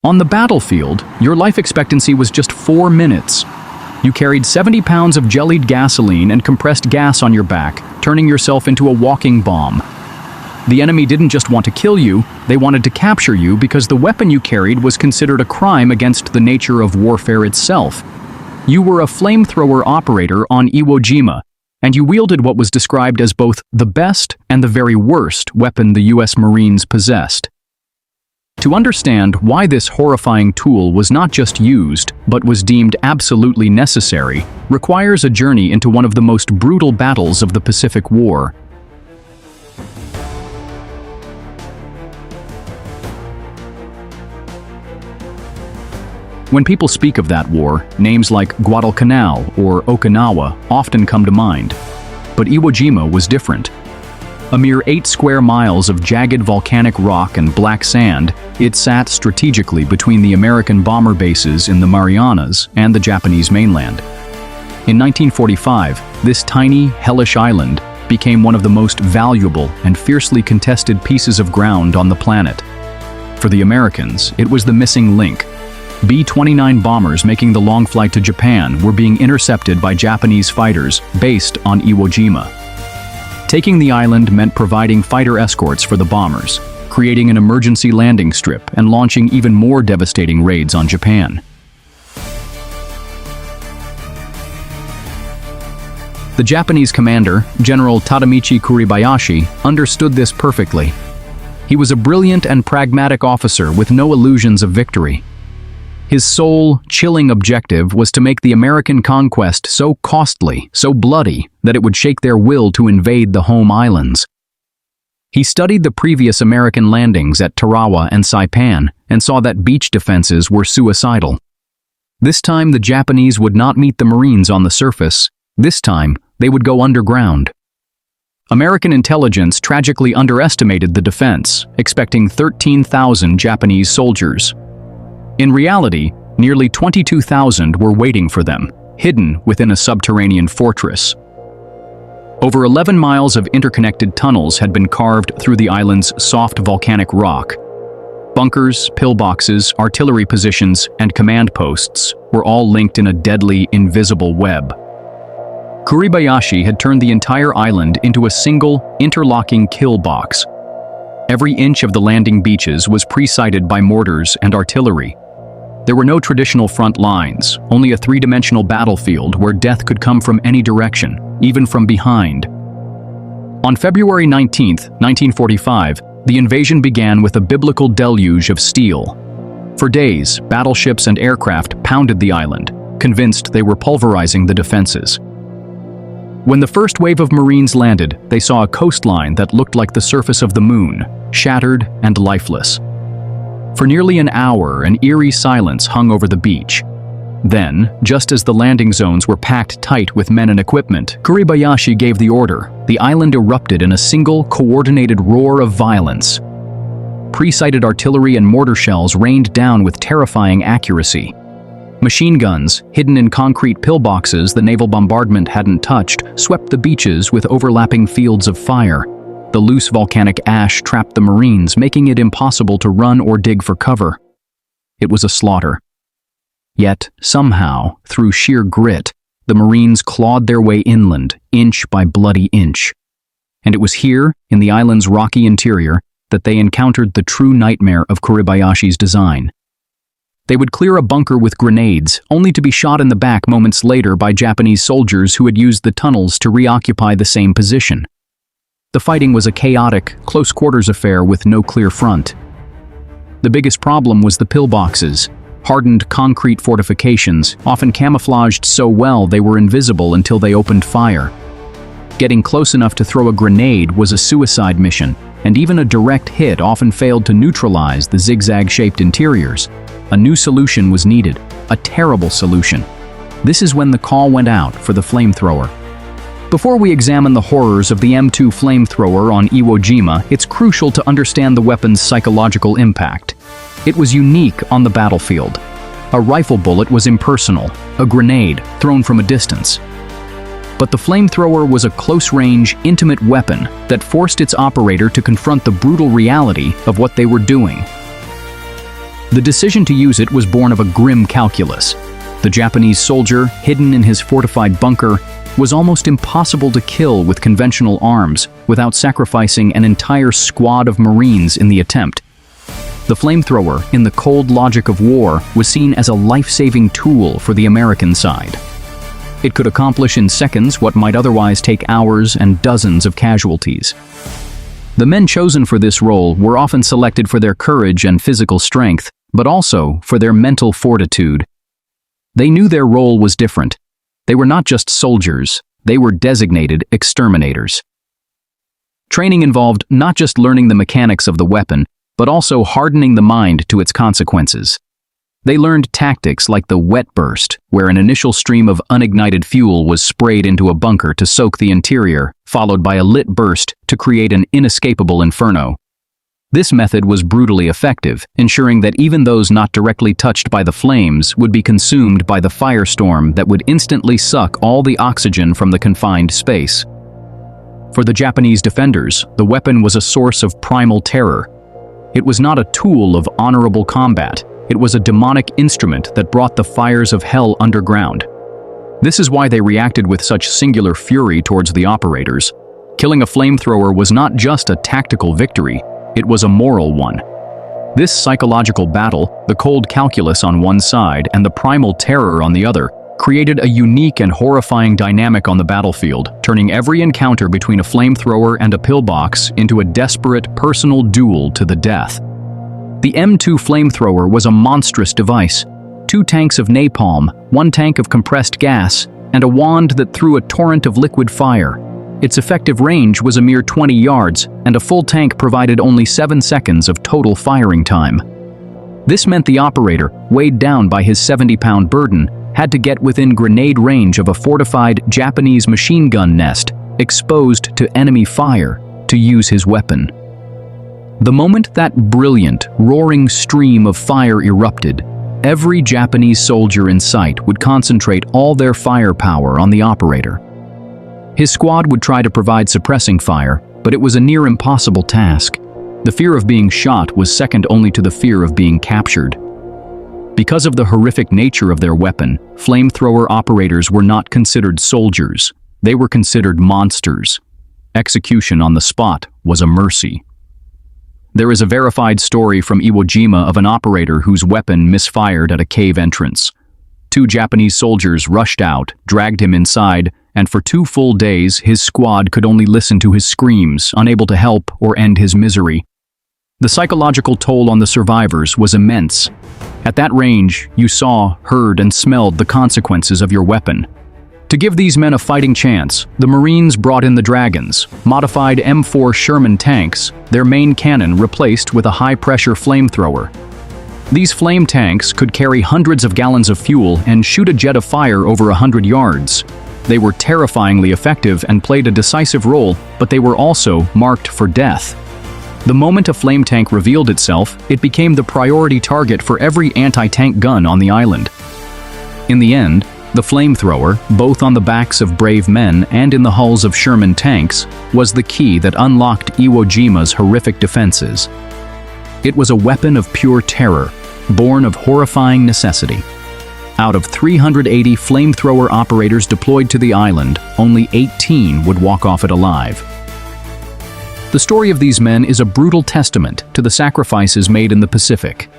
On the battlefield, your life expectancy was just 4 minutes. You carried 70 pounds of jellied gasoline and compressed gas on your back, turning yourself into a walking bomb. The enemy didn't just want to kill you, they wanted to capture you because the weapon you carried was considered a crime against the nature of warfare itself. You were a flamethrower operator on Iwo Jima, and you wielded what was described as both the best and the very worst weapon the U.S. Marines possessed. To understand why this horrifying tool was not just used, but was deemed absolutely necessary, requires a journey into one of the most brutal battles of the Pacific War. When people speak of that war, names like Guadalcanal or Okinawa often come to mind. But Iwo Jima was different. A mere 8 square miles of jagged volcanic rock and black sand, it sat strategically between the American bomber bases in the Marianas and the Japanese mainland. In 1945, this tiny, hellish island became one of the most valuable and fiercely contested pieces of ground on the planet. For the Americans, it was the missing link. B-29 bombers making the long flight to Japan were being intercepted by Japanese fighters based on Iwo Jima. Taking the island meant providing fighter escorts for the bombers, creating an emergency landing strip and launching even more devastating raids on Japan. The Japanese commander, General Tadamichi Kuribayashi, understood this perfectly. He was a brilliant and pragmatic officer with no illusions of victory. His sole, chilling objective was to make the American conquest so costly, so bloody, that it would shake their will to invade the home islands. He studied the previous American landings at Tarawa and Saipan and saw that beach defenses were suicidal. This time the Japanese would not meet the Marines on the surface. This time, they would go underground. American intelligence tragically underestimated the defense, expecting 13,000 Japanese soldiers. In reality, nearly 22,000 were waiting for them, hidden within a subterranean fortress. Over 11 miles of interconnected tunnels had been carved through the island's soft volcanic rock. Bunkers, pillboxes, artillery positions, and command posts were all linked in a deadly, invisible web. Kuribayashi had turned the entire island into a single, interlocking kill box. Every inch of the landing beaches was pre-sighted by mortars and artillery. There were no traditional front lines, only a three-dimensional battlefield where death could come from any direction, even from behind. On February 19, 1945, the invasion began with a biblical deluge of steel. For days, battleships and aircraft pounded the island, convinced they were pulverizing the defenses. When the first wave of Marines landed, they saw a coastline that looked like the surface of the moon, shattered and lifeless. For nearly an hour, an eerie silence hung over the beach. Then, just as the landing zones were packed tight with men and equipment, Kuribayashi gave the order. The island erupted in a single, coordinated roar of violence. Pre-sighted artillery and mortar shells rained down with terrifying accuracy. Machine guns, hidden in concrete pillboxes the naval bombardment hadn't touched, swept the beaches with overlapping fields of fire. The loose volcanic ash trapped the Marines, making it impossible to run or dig for cover. It was a slaughter. Yet, somehow, through sheer grit, the Marines clawed their way inland, inch by bloody inch. And it was here, in the island's rocky interior, that they encountered the true nightmare of Kuribayashi's design. They would clear a bunker with grenades, only to be shot in the back moments later by Japanese soldiers who had used the tunnels to reoccupy the same position. The fighting was a chaotic, close-quarters affair with no clear front. The biggest problem was the pillboxes, hardened concrete fortifications, often camouflaged so well they were invisible until they opened fire. Getting close enough to throw a grenade was a suicide mission, and even a direct hit often failed to neutralize the zigzag-shaped interiors. A new solution was needed, a terrible solution. This is when the call went out for the flamethrower. Before we examine the horrors of the M2 flamethrower on Iwo Jima, it's crucial to understand the weapon's psychological impact. It was unique on the battlefield. A rifle bullet was impersonal, a grenade thrown from a distance. But the flamethrower was a close-range, intimate weapon that forced its operator to confront the brutal reality of what they were doing. The decision to use it was born of a grim calculus. The Japanese soldier, hidden in his fortified bunker, was almost impossible to kill with conventional arms without sacrificing an entire squad of Marines in the attempt. The flamethrower, in the cold logic of war, was seen as a life-saving tool for the American side. It could accomplish in seconds what might otherwise take hours and dozens of casualties. The men chosen for this role were often selected for their courage and physical strength, but also for their mental fortitude. They knew their role was different. They were not just soldiers, they were designated exterminators. Training involved not just learning the mechanics of the weapon, but also hardening the mind to its consequences. They learned tactics like the wet burst, where an initial stream of unignited fuel was sprayed into a bunker to soak the interior, followed by a lit burst to create an inescapable inferno. This method was brutally effective, ensuring that even those not directly touched by the flames would be consumed by the firestorm that would instantly suck all the oxygen from the confined space. For the Japanese defenders, the weapon was a source of primal terror. It was not a tool of honorable combat. It was a demonic instrument that brought the fires of hell underground. This is why they reacted with such singular fury towards the operators. Killing a flamethrower was not just a tactical victory, it was a moral one. This psychological battle, the cold calculus on one side and the primal terror on the other, created a unique and horrifying dynamic on the battlefield, turning every encounter between a flamethrower and a pillbox into a desperate, personal duel to the death. The M2 flamethrower was a monstrous device. 2 tanks of napalm, 1 tank of compressed gas, and a wand that threw a torrent of liquid fire. Its effective range was a mere 20 yards, and a full tank provided only 7 seconds of total firing time. This meant the operator, weighed down by his 70-pound burden, had to get within grenade range of a fortified Japanese machine gun nest, exposed to enemy fire, to use his weapon. The moment that brilliant, roaring stream of fire erupted, every Japanese soldier in sight would concentrate all their firepower on the operator. His squad would try to provide suppressing fire, but it was a near impossible task. The fear of being shot was second only to the fear of being captured. Because of the horrific nature of their weapon, flamethrower operators were not considered soldiers. They were considered monsters. Execution on the spot was a mercy. There is a verified story from Iwo Jima of an operator whose weapon misfired at a cave entrance. 2 Japanese soldiers rushed out, dragged him inside, and for 2 full days his squad could only listen to his screams, unable to help or end his misery. The psychological toll on the survivors was immense. At that range, you saw, heard, and smelled the consequences of your weapon. To give these men a fighting chance, the Marines brought in the Dragons, modified M4 Sherman tanks, their main cannon replaced with a high-pressure flamethrower. These flame tanks could carry hundreds of gallons of fuel and shoot a jet of fire over 100 yards. They were terrifyingly effective and played a decisive role, but they were also marked for death. The moment a flame tank revealed itself, it became the priority target for every anti-tank gun on the island. In the end, the flamethrower, both on the backs of brave men and in the hulls of Sherman tanks, was the key that unlocked Iwo Jima's horrific defenses. It was a weapon of pure terror, born of horrifying necessity. Out of 380 flamethrower operators deployed to the island, only 18 would walk off it alive. The story of these men is a brutal testament to the sacrifices made in the Pacific.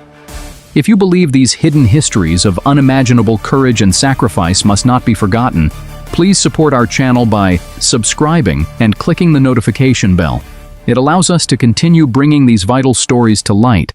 If you believe these hidden histories of unimaginable courage and sacrifice must not be forgotten, please support our channel by subscribing and clicking the notification bell. It allows us to continue bringing these vital stories to light